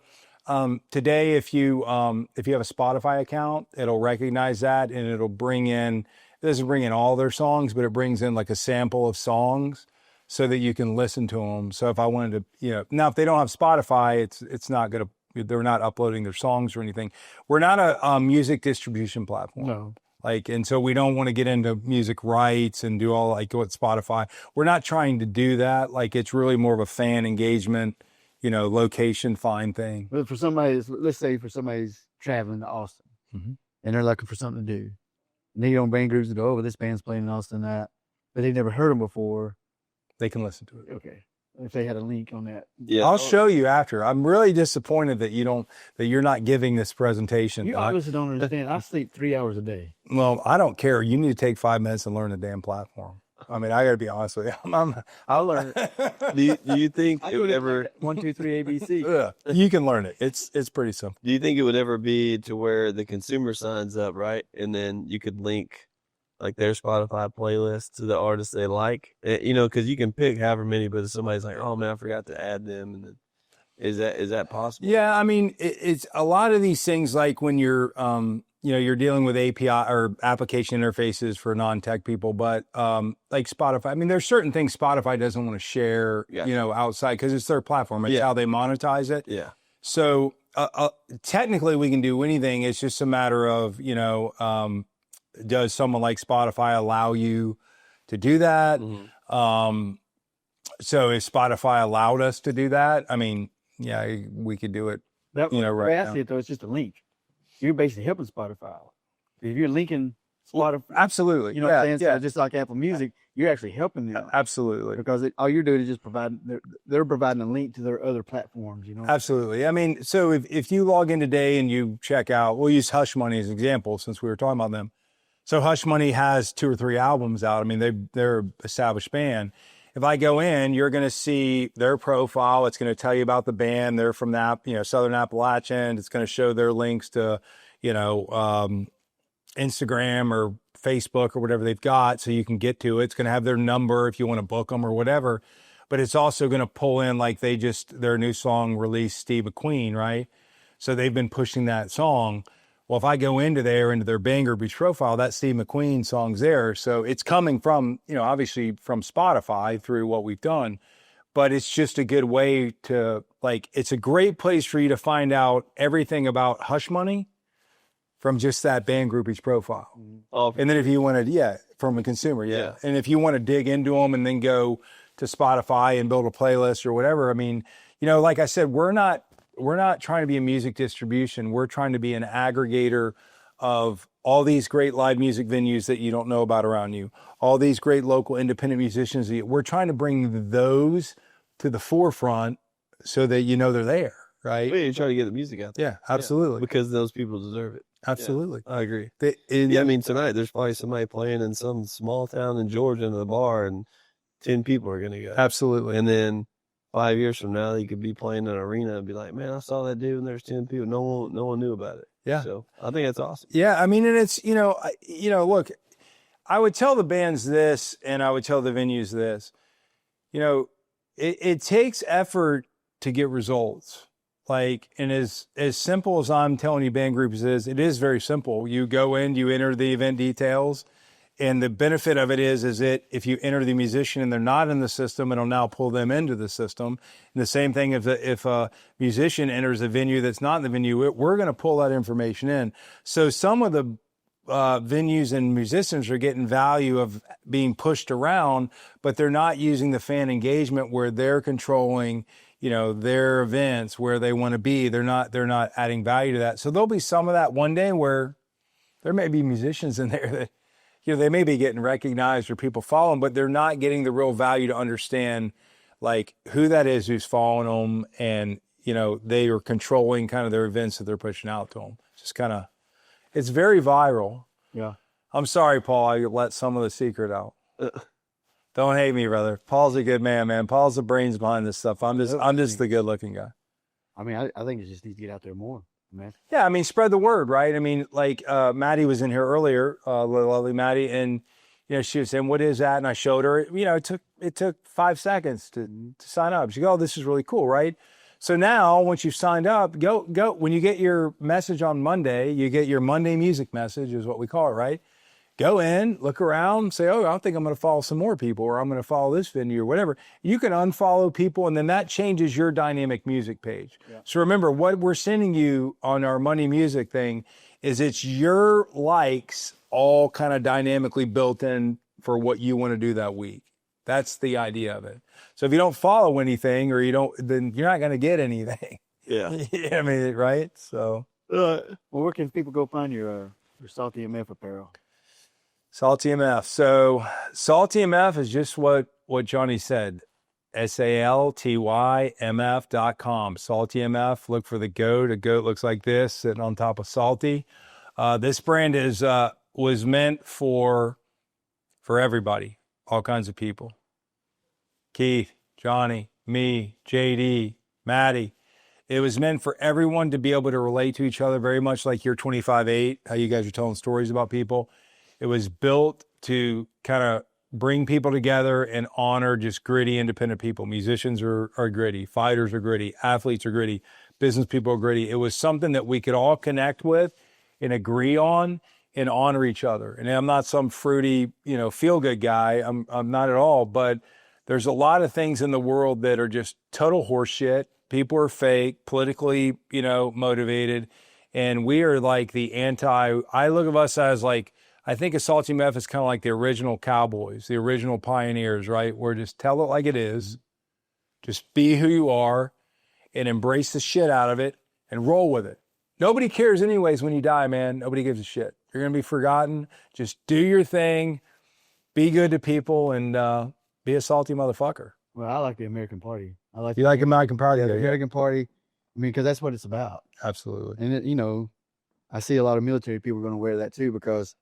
today, if you have a Spotify account, it'll recognize that, and it'll bring in. It doesn't bring in all their songs, but it brings in like a sample of songs so that you can listen to them. So if I wanted to, now if they don't have Spotify, it's not going to. They're not uploading their songs or anything. We're not a music distribution platform. No. And so we don't want to get into music rights and do all like what Spotify. We're not trying to do that. Like, it's really more of a fan engagement, location find thing. But let's say somebody's traveling to Austin, Mhm. and they're looking for something to do, and they on Band Groupeez and go, "Oh, this band's playing in Austin," but they've never heard them before. They can listen to it. Okay, if they had a link on that, Yeah. I'll show you after. I'm really disappointed that you're not giving this presentation. you obviously don't understand. I sleep 3 hours a day. Well, I don't care. You need to take 5 minutes and learn the damn platform. I mean, I got to be honest with you. I'll learn it. Do you think it would ever? 1, 2, 3 ABC. You can learn it. It's pretty simple. Do you think it would ever be to where the consumer signs up, right, and then you could link like their Spotify playlist to the artists they like? Because you can pick however many, but if somebody's like, "Oh man, I forgot to add them," and then is that possible? Yeah, I mean, it's a lot of these things, like when you're you're dealing with API or application interfaces for non-tech people, but like Spotify, I mean, there's certain things Spotify doesn't want to share, outside, because it's their platform. It's how they monetize it. Yeah. So technically we can do anything. It's just a matter of, does someone like Spotify allow you to do that? Mm-hmm. So if Spotify allowed us to do that, I mean, yeah, we could do it. That, right the way I now. see it, though, it's just a link. You're basically helping Spotify. If you're linking Spotify, Absolutely. you know what I'm saying? So just like Apple Music, you're actually helping them. Absolutely. Because all you're doing is just they're providing a link to their other platforms, Absolutely. I mean, so if you log in today and you check out, we'll use Hush Money as an example since we were talking about them. So Hush Money has 2 or 3 albums out. I mean, they're an established band. If I go in, you're going to see their profile. It's going to tell you about the band. They're from Southern Appalachian. It's going to show their links to, Instagram or Facebook or whatever they've got, so you can get to it. It's going to have their number if you want to book them or whatever. But it's also going to pull in, like, their new song released, Steve McQueen, right? So they've been pushing that song. Well, if I go into their Band Groupeez profile, that Steve McQueen song's there. So it's coming from, obviously from Spotify through what we've done. But it's just a good way to, it's a great place for you to find out everything about Hush Money from just that Band Groupeez profile. Oh, And then if you want to, from a consumer, Yeah. And if you want to dig into them and then go to Spotify and build a playlist or whatever, I mean, like I said, we're not trying to be a music distribution. We're trying to be an aggregator of all these great live music venues that you don't know about around you, all these great local independent musicians. We're trying to bring those to the forefront so that they're there, right? you're trying to get the music out there. Yeah, absolutely. Because those people deserve it. Absolutely. I agree. Yeah. I mean, tonight there's probably somebody playing in some small town in Georgia in the bar, and 10 people are going to go. Absolutely. And then 5 years from now, you could be playing in an arena and be like, "Man, I saw that dude, and there's 10 people. No one knew about it." Yeah. So I think that's awesome. Yeah, I mean, and it's, look, I would tell the bands this, and I would tell the venues this, it takes effort to get results. And as simple as I'm telling you Band Groupeez is, it is very simple. You go in, you enter the event details, And the benefit of it is that if you enter the musician and they're not in the system, it'll now pull them into the system. And the same thing if a musician enters a venue that's not in the venue, we're going to pull that information in. So some of the venues and musicians are getting value of being pushed around, but they're not using the fan engagement where they're controlling, their events where they want to be. They're not adding value to that. So there'll be some of that one day where there may be musicians in there that, they may be getting recognized or people following, but they're not getting the real value to understand like who that is who's following them. And, they are controlling kind of their events that they're pushing out to them. It's just it's very viral. Yeah. I'm sorry, Paul, I let some of the secret out. Don't hate me, brother. Paul's a good man. Paul's the brains behind this stuff. I'm just the good looking guy. I mean, I think it just needs to get out there more, man. Yeah, I mean, spread the word, right? I mean, like Maddie was in here earlier, lovely Maddie, and she was saying, "What is that?" And I showed her. It took 5 seconds to sign up. She goes, "Oh, this is really cool, right?" So now, once you've signed up, go. When you get your message on Monday, you get your Monday music message, is what we call it, right? Go in, look around, say, "Oh, I think I'm going to follow some more people, or I'm going to follow this venue, or whatever." You can unfollow people, and then that changes your dynamic music page. Yeah. So remember, what we're sending you on our Monday music thing is it's your likes all kind of dynamically built in for what you want to do that week. That's the idea of it. So if you don't follow anything, or then you're not going to get anything. Yeah. I mean, right? So, well, where can people go find your Salty MF apparel? Salty MF. So Salty MF is just what Johnny said. SALTYMF.com. Salty MF. Look for the goat. A goat looks like this, sitting on top of Salty. This brand was meant for everybody, all kinds of people. Keith, Johnny, me, JD, Maddie. It was meant for everyone to be able to relate to each other, very much like your 25-8, how you guys are telling stories about people. It was built to kind of bring people together and honor just gritty, independent people. Musicians are gritty. Fighters are gritty. Athletes are gritty. Business people are gritty. It was something that we could all connect with and agree on and honor each other. And I'm not some fruity, feel-good guy. I'm not at all. But there's a lot of things in the world that are just total horseshit. People are fake, politically, motivated. And we are like the I look at us as like, I think a Salty MF is kind of like the original cowboys, the original pioneers, right? Where just tell it like it is, just be who you are, and embrace the shit out of it and roll with it. Nobody cares anyways when you die, man. Nobody gives a shit. You're going to be forgotten. Just do your thing, be good to people, and be a salty motherfucker. Well, I like the American Party. You like American Party? Yeah, the American Party. I mean, because that's what it's about. Absolutely. And, I see a lot of military people are going to wear that too because,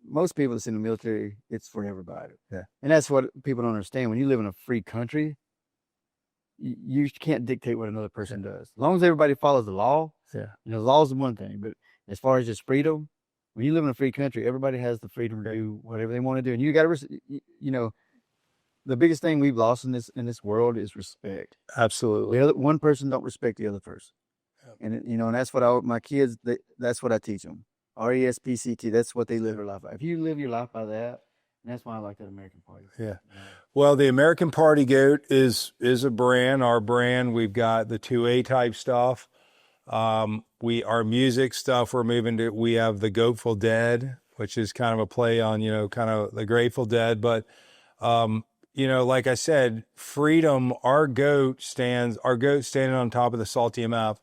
most people that's in the military, it's for everybody. Yeah. And that's what people don't understand. When you live in a free country, you can't dictate what another person does. As long as everybody follows the law, the law is one thing. But as far as just freedom, when you live in a free country, everybody has the freedom to do whatever they want to do. And you got to, the biggest thing we've lost in this world is respect. Absolutely. One person don't respect the other person. Yep. And, and that's what my kids, that's what I teach them. RESPCT, that's what they live their life by. If you live your life by that, and that's why I like that American Party. Yeah. Well, the American Party Goat is a brand, our brand. We've got the 2A type stuff. Our music stuff we're moving to, we have the Grateful Dead, which is kind of a play on, kind of the Grateful Dead. But, like I said, freedom, our goat standing on top of the Salty MF.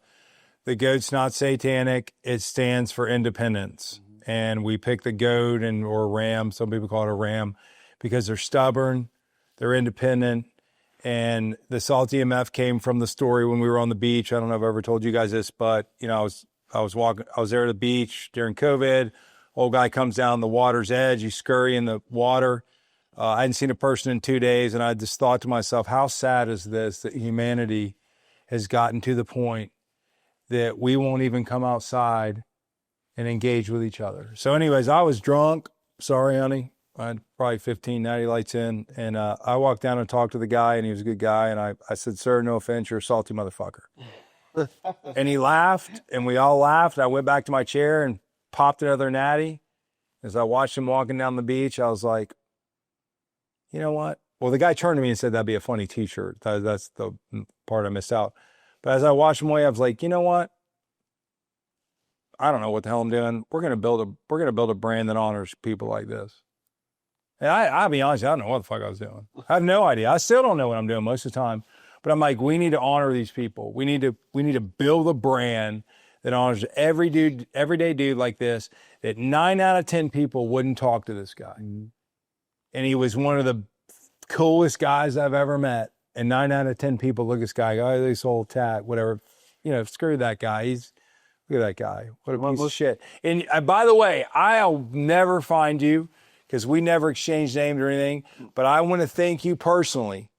The goat's not satanic. It stands for independence. Mm-hmm. And we pick the goat or ram. Some people call it a ram because they're stubborn. They're independent. And the Salty MF came from the story when we were on the beach. I don't know if I've ever told you guys this, but I was there at the beach during COVID. Old guy comes down the water's edge. You scurry in the water. I hadn't seen a person in 2 days. And I just thought to myself, how sad is this that humanity has gotten to the point that we won't even come outside and engage with each other. So anyways, I was drunk. Sorry, honey. I had probably 15 natty lights in. And I walked down and talked to the guy, and he was a good guy. And I said, sir, no offense, you're a salty motherfucker. And he laughed, and we all laughed. I went back to my chair and popped another natty. As I watched him walking down the beach, I was like, you know what? Well, the guy turned to me and said, that'd be a funny t-shirt. That's the part I missed out. But as I watched him away, I was like, you know what? I don't know what the hell I'm doing. We're gonna build a brand that honors people like this. And I'll be honest, I don't know what the fuck I was doing. I have no idea. I still don't know what I'm doing most of the time. But I'm like, we need to honor these people. We need to build a brand that honors everyday dude like this, that 9 out of 10 people wouldn't talk to this guy. Mm-hmm. And he was one of the coolest guys I've ever met. And 9 out of 10 people look at this guy, oh, this old tat, whatever. You know, screw that guy. Look at that guy. What a piece of shit. And by the way, I'll never find you because we never exchanged names or anything. But I want to thank you personally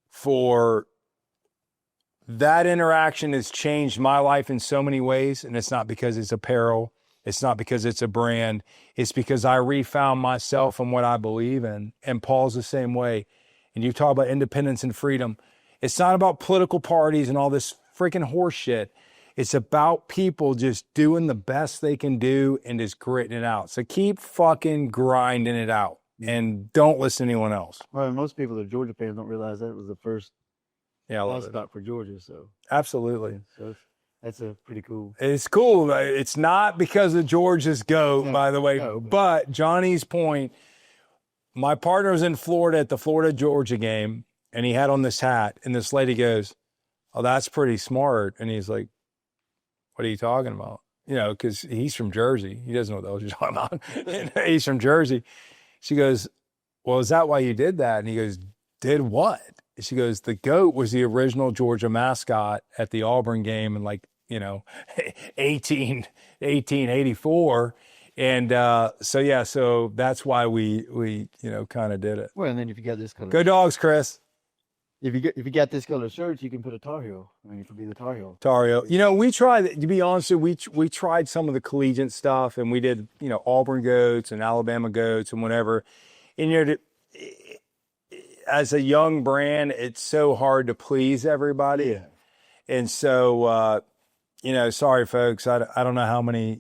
for that interaction. Has changed my life in so many ways. And it's not because it's apparel. It's not because it's a brand. It's because I refound myself and what I believe in. And Paul's the same way. And you talk about independence and freedom. It's not about political parties and all this freaking horse shit. It's about people just doing the best they can do and just gritting it out. So keep fucking grinding it out and don't listen to anyone else. Well, most people that are Georgia fans don't realize that was the first stop for Georgia. So absolutely. So that's a pretty cool. It's cool. It's not because of Georgia's GOAT, by the way, but Johnny's point. My partner was in Florida at the Florida-Georgia game, and he had on this hat, and this lady goes, oh, that's pretty smart. And he's like, what are you talking about? You know, because he's from Jersey. He doesn't know what the hell you're talking about. He's from Jersey. She goes, well, is that why you did that? And he goes, did what? She goes, the GOAT was the original Georgia mascot at the Auburn game in 1884. And so that's why we kind of did it. Well, and then if you got this color, go Dogs, Chris. If you got this color shirt, you can put a Tar Heel. I mean, it could be the Tar Heel. Tar Heel. You know, we tried. To be honest, we tried some of the collegiate stuff, and we did Auburn goats and Alabama goats and whatever. And as a young brand, it's so hard to please everybody. Yeah. And so sorry folks, I don't know how many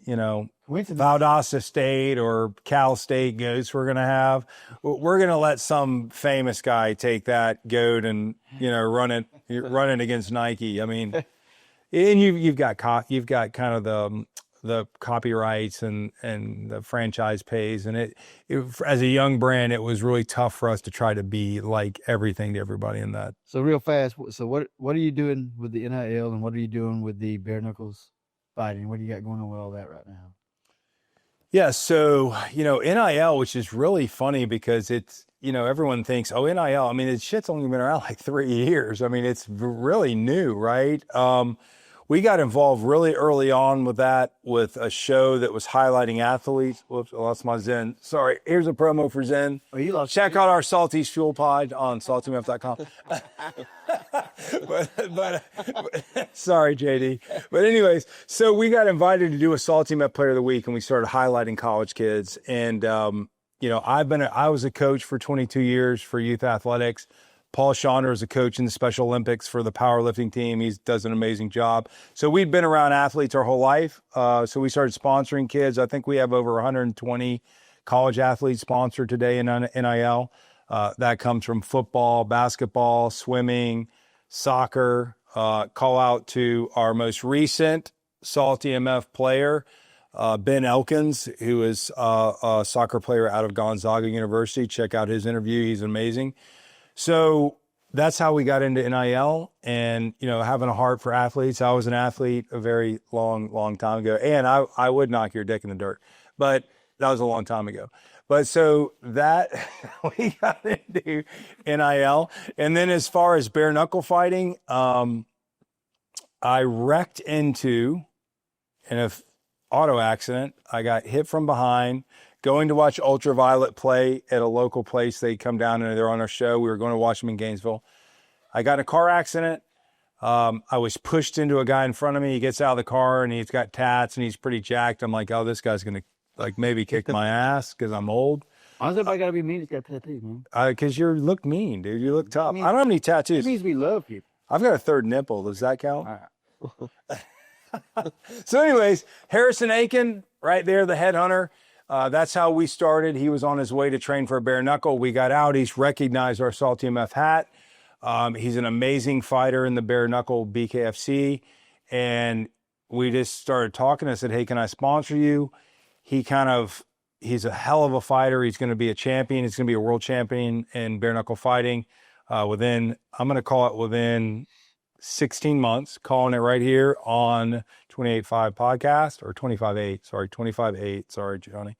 Valdosta State or Cal State goats we're gonna have. We're gonna let some famous guy take that goat and run it against Nike. I mean, and you've got kind of the copyrights and the franchise pays, and it as a young brand, it was really tough for us to try to be like everything to everybody in that. So real fast, so what are you doing with the NIL and what are you doing with the bare knuckles fighting? What do you got going on with all that right now? Yeah, so NIL, which is really funny because it's everyone thinks, oh, NIL. I mean, this shit's only been around like 3 years. I mean, it's really new, right? We got involved really early on with that, with a show that was highlighting athletes. Whoops, I lost my Zen. Sorry. Here's a promo for Zen. Oh, you lost. Check out our Salty's Fuel Pod on saltymf.com. but sorry, JD. But anyways, so we got invited to do a Salty Meth Player of the Week, and we started highlighting college kids. And I was a coach for 22 years for youth athletics. Paul Schauner is a coach in the Special Olympics for the powerlifting team. He does an amazing job. So we'd been around athletes our whole life. So we started sponsoring kids. I think we have over 120 college athletes sponsored today in NIL. That comes from football, basketball, swimming, soccer. Call out to our most recent Salty MF player, Ben Elkins, who is a soccer player out of Gonzaga University. Check out his interview. He's amazing. So that's how we got into NIL and, having a heart for athletes. I was an athlete a very long time ago, and I would knock your dick in the dirt, but that was a long time ago. But so that we got into NIL. And then as far as bare knuckle fighting, I wrecked into an auto accident. I got hit from behind. Going to watch Ultraviolet play at a local place. They come down and they're on our show. We were going to watch them in Gainesville. I got in a car accident. I was pushed into a guy in front of me. He gets out of the car and he's got tats and he's pretty jacked. I'm like, oh, this guy's going to maybe kick my ass because I'm old. Why does everybody got to be mean? It's got tattoos, man. Because you look mean, dude. You look tough. I don't have any tattoos. It means we love people. I've got a third nipple. Does that count? All right. So anyways, Harrison Aiken right there, the headhunter. That's how we started. He was on his way to train for a bare knuckle. We got out. He's recognized our Salty MF hat. He's an amazing fighter in the bare knuckle BKFC. And we just started talking. I said, hey, can I sponsor you? He's a hell of a fighter. He's going to be a champion. He's going to be a world champion in bare knuckle fighting I'm going to call it within 16 months, calling it right here on 28.5 podcast or 25.8. Sorry, 25.8. Sorry, Johnny.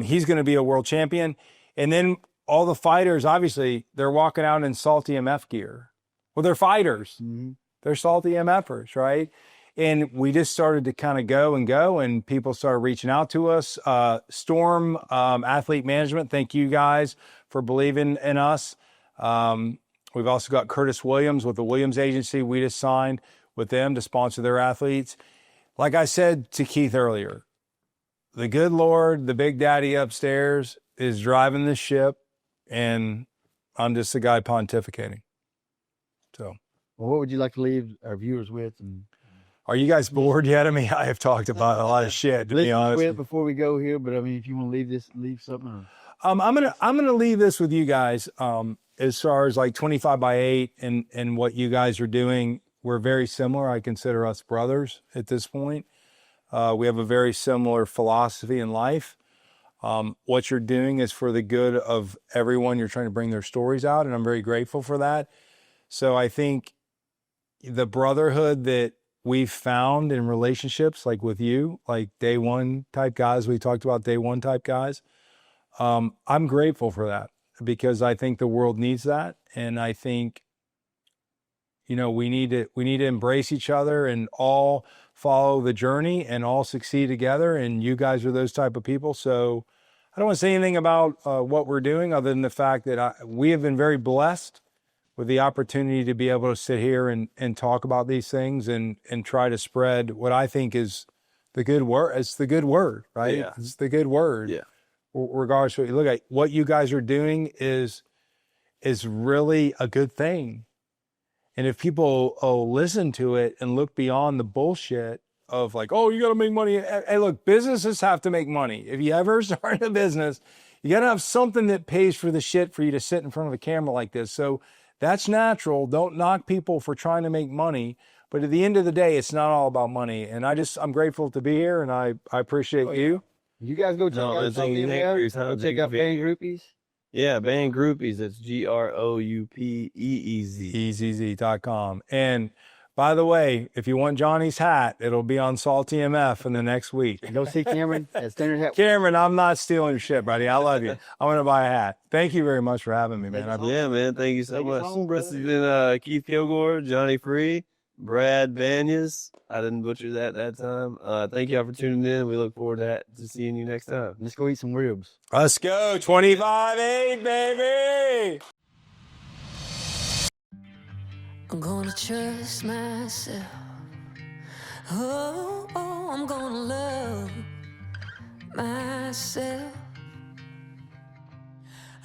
He's going to be a world champion. And then all the fighters, obviously, they're walking out in Salty MF gear. Well, they're fighters. Mm-hmm. They're Salty MFers, right? And we just started to kind of go, and people started reaching out to us. Storm Athlete Management, thank you guys for believing in us. We've also got Curtis Williams with the Williams Agency. We just signed with them to sponsor their athletes. Like I said to Keith earlier, the good Lord, the big daddy upstairs, is driving the ship, and I'm just the guy pontificating. So, well, what would you like to leave our viewers with? And are you guys bored yet? I mean, I have talked about a lot of shit, to be honest. Before we go here, but I mean, if you want to leave something. Or... I'm gonna leave this with you guys. As far as like 25x8 and what you guys are doing, we're very similar. I consider us brothers at this point. We have a very similar philosophy in life. What you're doing is for the good of everyone. You're trying to bring their stories out, and I'm very grateful for that. So I think the brotherhood that we've found in relationships, like with you, like day one type guys, we talked about day one type guys. I'm grateful for that, because I think the world needs that. And I think, we need to embrace each other and all follow the journey and all succeed together. And you guys are those type of people. So I don't want to say anything about what we're doing other than the fact that we have been very blessed with the opportunity to be able to sit here and talk about these things and try to spread what I think is the good word. It's the good word, right? Yeah. It's the good word. Yeah. Regardless of what you look at, what you guys are doing is really a good thing. And if people listen to it and look beyond the bullshit of like, oh, you got to make money. Hey, look, businesses have to make money. If you ever start a business, you got to have something that pays for the shit for you to sit in front of a camera like this. So that's natural. Don't knock people for trying to make money. But at the end of the day, it's not all about money. And I'm grateful to be here, and I appreciate you. You guys go check out something there. Check out Band Groupeez. Yeah, Band Groupeez. It's GROUPEEZ. EZZ.com. And by the way, if you want Johnny's hat, it'll be on Salty MF in the next week. Go see Cameron at Standard Hat. Cameron, I'm not stealing your shit, buddy. I love you. I'm going to buy a hat. Thank you very much for having me, man. Yeah, man. Thank you so much. This has been Keith Kilgore, Johnny Free, Brad Banyas. I didn't butcher that time. Thank y'all for tuning in. We look forward to seeing you next time. Let's go eat some ribs. Let's go. 25.8, baby. I'm gonna trust myself. Oh, I'm gonna love myself.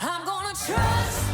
I'm gonna trust